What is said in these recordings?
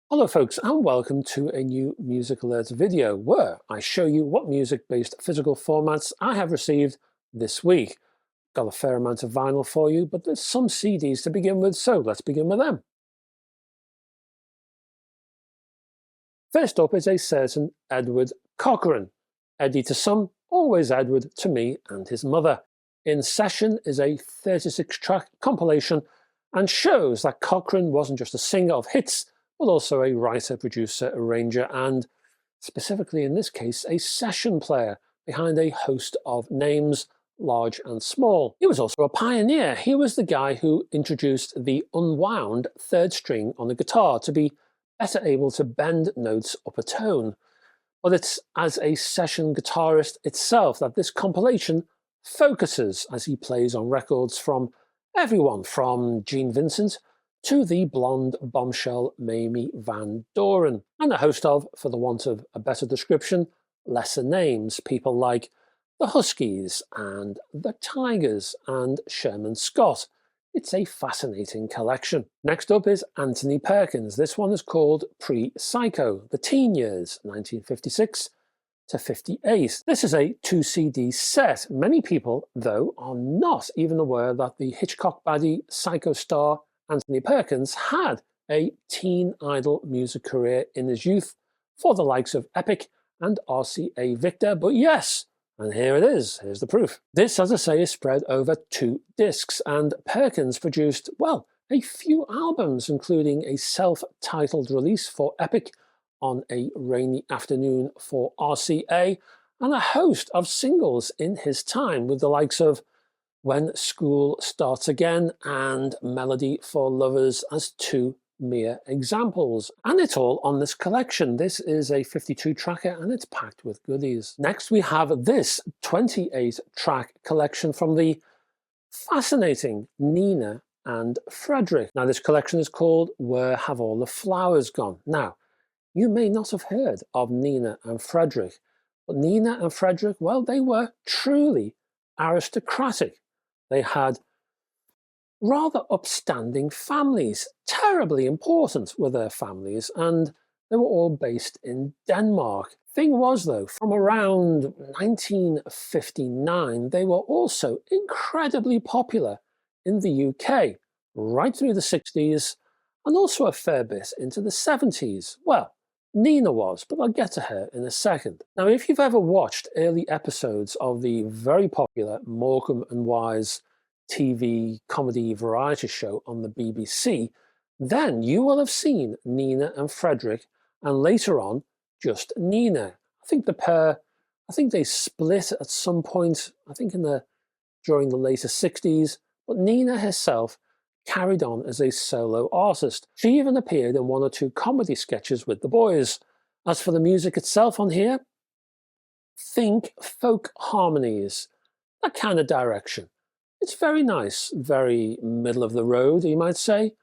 Hello folks, and welcome to a new Music Alerts video where I show you what music-based physical formats I have received this week. Got a fair amount of vinyl for you, but there's some CDs to begin with, so let's begin with them. First up is a certain Edward Cochrane. Eddie to some, always Edward to me and his mother. In Session is a 36-track compilation and shows that Cochrane wasn't just a singer of hits, but also a writer, producer, arranger, and specifically in this case, a session player behind a host of names, large and small. He was also a pioneer. He was the guy who introduced the unwound third string on the guitar to be better able to bend notes up a tone. But it's as a session guitarist itself that this compilation focuses as he plays on records from everyone from Gene Vincent to the blonde bombshell Mamie Van Doren, and a host of, for the want of a better description, lesser names, people like the Huskies and the Tigers and Sherman Scott. It's a fascinating collection. Next up is Anthony Perkins. This one is called Pre-Psycho, the teen years, 1956 to 58. This is a 2-CD set. Many people, though, are not even aware that the Hitchcock baddie Psycho star Anthony Perkins had a teen idol music career in his youth for the likes of Appice and RCA Victor, but yes, and here it is, here's the proof. This, as I say, is spread over 2 discs, and Perkins produced, well, a few albums, including a self-titled release for Appice on a rainy afternoon for RCA, and a host of singles in his time with the likes of When School Starts Again and Melody for Lovers as 2 mere examples. And it's all on this collection. This is a 52 tracker and it's packed with goodies. Next we have this 28 track collection from the fascinating Nina and Frederick. Now this collection is called Where Have All the Flowers Gone? Now, you may not have heard of Nina and Frederick, but Nina and Frederick, well, they were truly aristocratic. They had rather upstanding families, terribly important were their families, and they were all based in Denmark. Thing was, though, from around 1959, they were also incredibly popular in the UK, right through the 60s, and also a fair bit into the 70s. Well, Nina was, but I'll get to her in a second. Now, if you've ever watched early episodes of the very popular Morecambe and Wise TV comedy variety show on the BBC, then you will have seen Nina and Frederick, and later on, just Nina. I think the pair, I think they split at some point, I think during the later 60s, but Nina herself carried on as a solo artist. She even appeared in 1 or 2 comedy sketches with the boys. As for the music itself on here, think folk harmonies, that kind of direction. It's very nice, very middle of the road, you might say,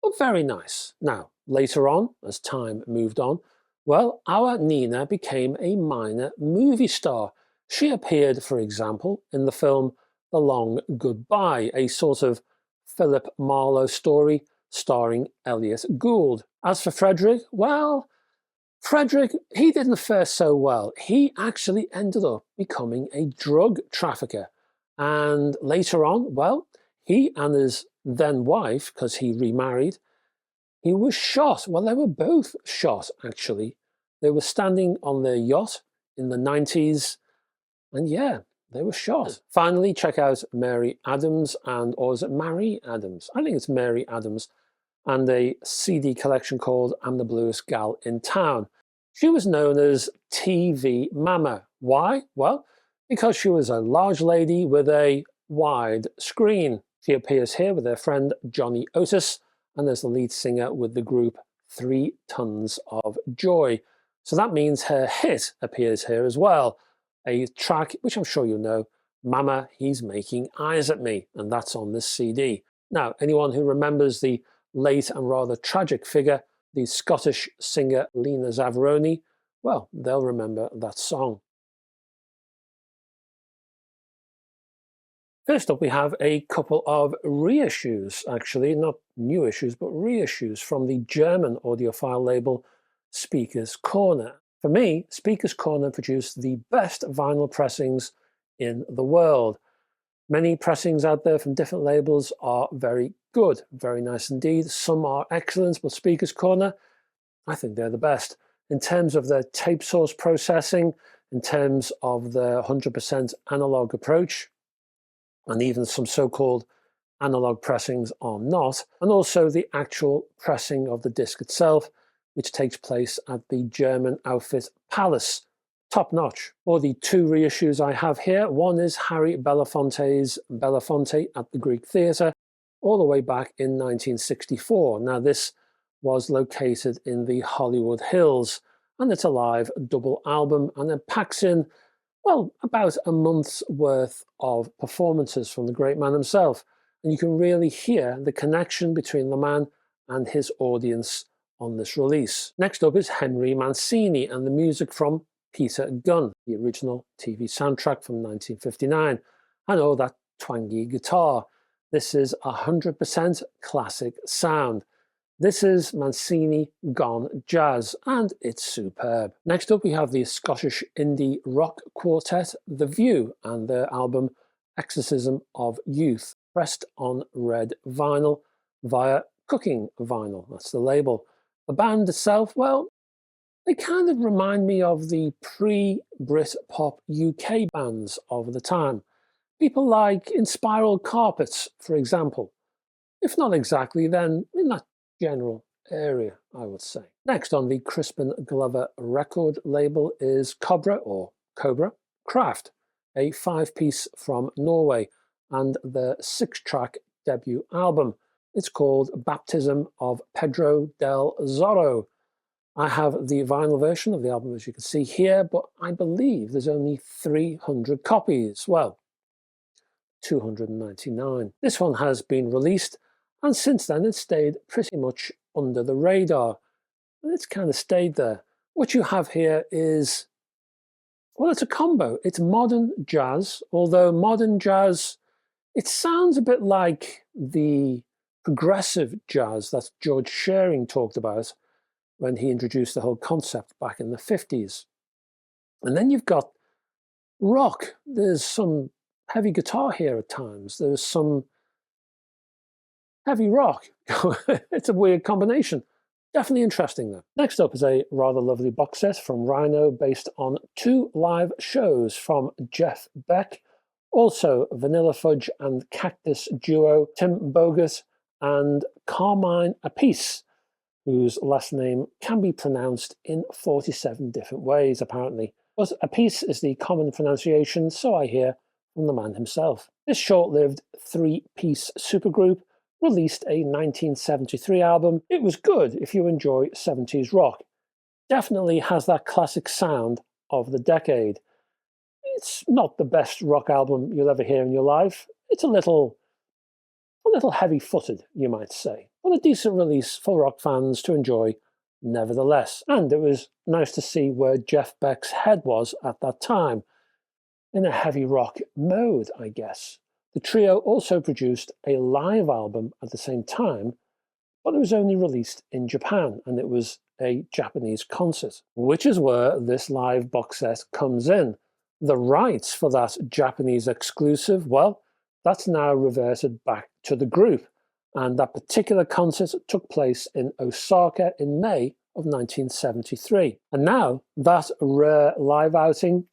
but very nice. Now, later on, as time moved on, well, our Nina became a minor movie star. She appeared, for example, in the film The Long Goodbye, a sort of Philip Marlowe story starring Elliot Gould. As for Frederick, well, Frederick, he didn't fare so well. He actually ended up becoming a drug trafficker. And later on, well, he and his then wife, because he remarried, he was shot. Well, they were both shot, actually. They were standing on their yacht in the 90s, and yeah, they were shot. Finally, check out Mary Adams, or is it Mary Adams? I think it's Mary Adams, and a CD collection called I'm the Bluest Gal in Town. She was known as TV Mama. Why? Well, because she was a large lady with a wide screen. She appears here with her friend Johnny Otis, and there's the lead singer with the group 3 Tons of Joy. So that means her hit appears here as well. A track which I'm sure you know, Mama, He's Making Eyes at Me, and that's on this CD. Now, anyone who remembers the late and rather tragic figure, the Scottish singer Lena Zavaroni, well, they'll remember that song. First up, we have a couple of reissues, actually, not new issues, but reissues from the German audiophile label Speaker's Corner. For me, Speaker's Corner produced the best vinyl pressings in the world. Many pressings out there from different labels are very good, very nice indeed. Some are excellent, but Speaker's Corner, I think they're the best. In terms of their tape source processing, in terms of their 100% analog approach, and even some so-called analog pressings are not, and also the actual pressing of the disc itself, which takes place at the German outfit Palace. Top notch. Or the two reissues I have here, one is Harry Belafonte's Belafonte at the Greek Theatre, all the way back in 1964. Now this was located in the Hollywood Hills, and it's a live double album, and it packs in, well, about a month's worth of performances from the great man himself. And you can really hear the connection between the man and his audience on this release. Next up is Henry Mancini and the music from Peter Gunn, the original TV soundtrack from 1959. And oh, that twangy guitar. This is 100% classic sound. This is Mancini gone jazz, and it's superb. Next up, we have the Scottish indie rock quartet The View and their album Exorcism of Youth, pressed on red vinyl via Cooking Vinyl. That's the label. The band itself, well, they kind of remind me of the pre-Brit-pop UK bands of the time. People like In Spiral Carpets, for example. If not exactly, then in that general area, I would say. Next on the Crispin Glover record label is Cobra Kraft, a 5-piece from Norway, and their 6-track debut album. It's called Baptism of Pedro del Zorro. I have the vinyl version of the album, as you can see here, but I believe there's only 300 copies. Well, 299. This one has been released, and since then it's stayed pretty much under the radar. And it's kind of stayed there. What you have here is, well, it's a combo. It's modern jazz, although modern jazz, it sounds a bit like the progressive jazz that George Shearing talked about when he introduced the whole concept back in the 50s. And then you've got rock. There's some heavy guitar here at times. There's some heavy rock. It's a weird combination. Definitely interesting though. Next up is a rather lovely box set from Rhino based on 2 live shows from Jeff Beck, also Vanilla Fudge and Cactus duo Tim Bogert and Carmine Appice, whose last name can be pronounced in 47 different ways apparently. But Appice is the common pronunciation, so I hear from the man himself. This short-lived 3-piece supergroup released a 1973 album. It was good if you enjoy 70s rock. Definitely has that classic sound of the decade. It's not the best rock album you'll ever hear in your life. It's a little heavy-footed, you might say, but a decent release for rock fans to enjoy nevertheless. And it was nice to see where Jeff Beck's head was at that time, in a heavy rock mode, I guess. The trio also produced a live album at the same time, but it was only released in Japan, and it was a Japanese concert, which is where this live box set comes in. The rights for that Japanese exclusive, well, that's now reverted back to the group, and that particular concert took place in Osaka in May of 1973. And now that rare live outing,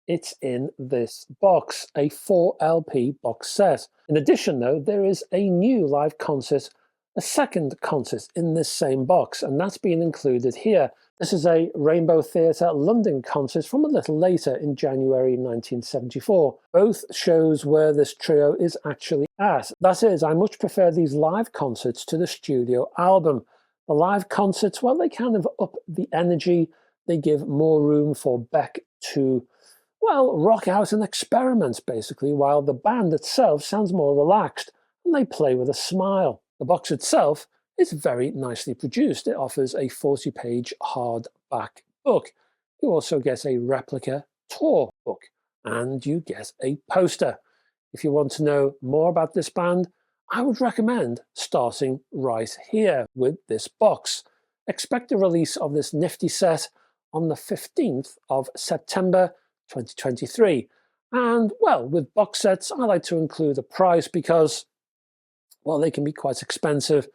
it's in this box, a 4-LP box set. In addition, though, there is a new live concert, a second concert in this same box, and that's been included here. This is a Rainbow Theatre London concert from a little later in January 1974. Both shows where this trio is actually at. That is, I much prefer these live concerts to the studio album. The live concerts, well, they kind of up the energy. They give more room for Beck to, well, rock out and experiment, basically, while the band itself sounds more relaxed, and they play with a smile. The box itself is very nicely produced. It offers a 40-page hardback book. You also get a replica tour book, and you get a poster. if you want to know more about this band, I would recommend starting right here with this box. Expect the release of this nifty set on the 15th of September 2023. And well, with box sets, I like to include a price because, well, they can be quite expensive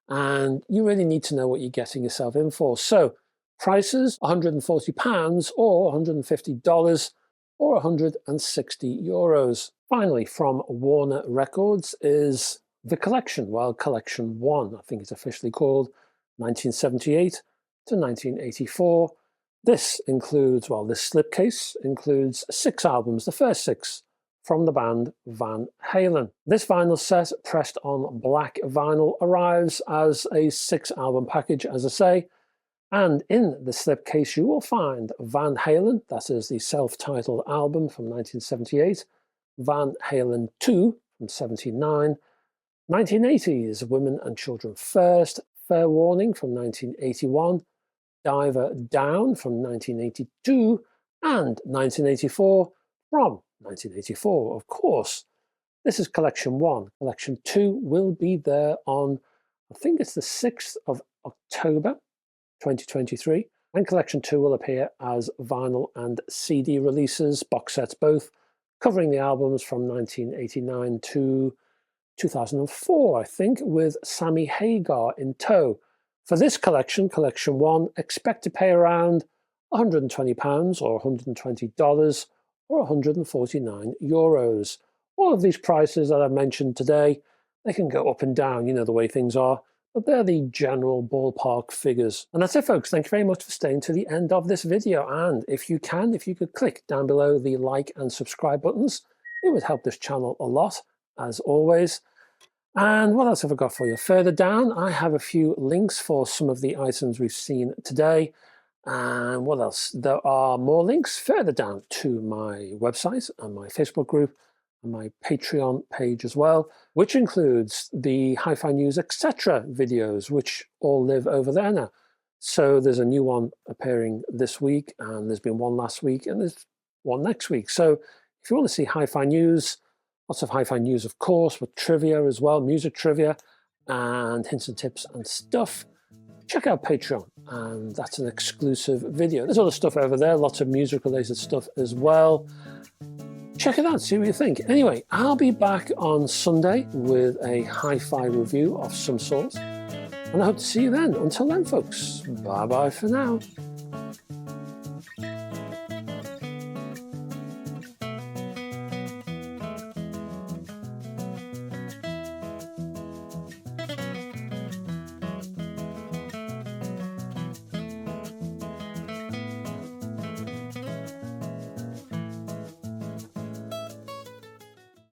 and you really need to know what you're getting yourself in for. So prices, £140 or $150 or €160. Finally, from Warner Records is The Collection, well, Collection 1, I think it's officially called, 1978 to 1984. This includes, well, this slipcase includes 6 albums, the first 6 from the band Van Halen. This vinyl set, pressed on black vinyl, arrives as a 6-album package, as I say, and in the slipcase you will find Van Halen, that is the self-titled album from 1978, Van Halen 2 from 79, 1980s Women and Children First, Fair Warning from 1981, Diver Down from 1982, and 1984 from 1984, of course. This is Collection 1. Collection 2 will be there on, I think it's the 6th of October 2023, and Collection 2 will appear as vinyl and CD releases, box sets both, covering the albums from 1989 to 2004, I think, with Sammy Hagar in tow. For this collection, Collection 1, expect to pay around £120 or $120 or €149. All of these prices that I've mentioned today, they can go up and down, you know the way things are, but they're the general ballpark figures. And that's it, folks. Thank you very much for staying to the end of this video. And if you could click down below the like and subscribe buttons, it would help this channel a lot, as always. And what else have I got for you? Further down, I have a few links for some of the items we've seen today. And what else? There are more links further down to my website and my Facebook group and my Patreon page as well, which includes the Hi-Fi News Etc. videos, which all live over there now. So there's a new one appearing this week, and there's been one last week, and there's one next week. So if you want to see Hi-Fi News, lots of Hi-Fi News, of course, with trivia as well, music trivia, and hints and tips and stuff, check out Patreon, and that's an exclusive video. There's other stuff over there, lots of music-related stuff as well. Check it out, see what you think. Anyway, I'll be back on Sunday with a hi-fi review of some sort, and I hope to see you then. Until then, folks, bye-bye for now.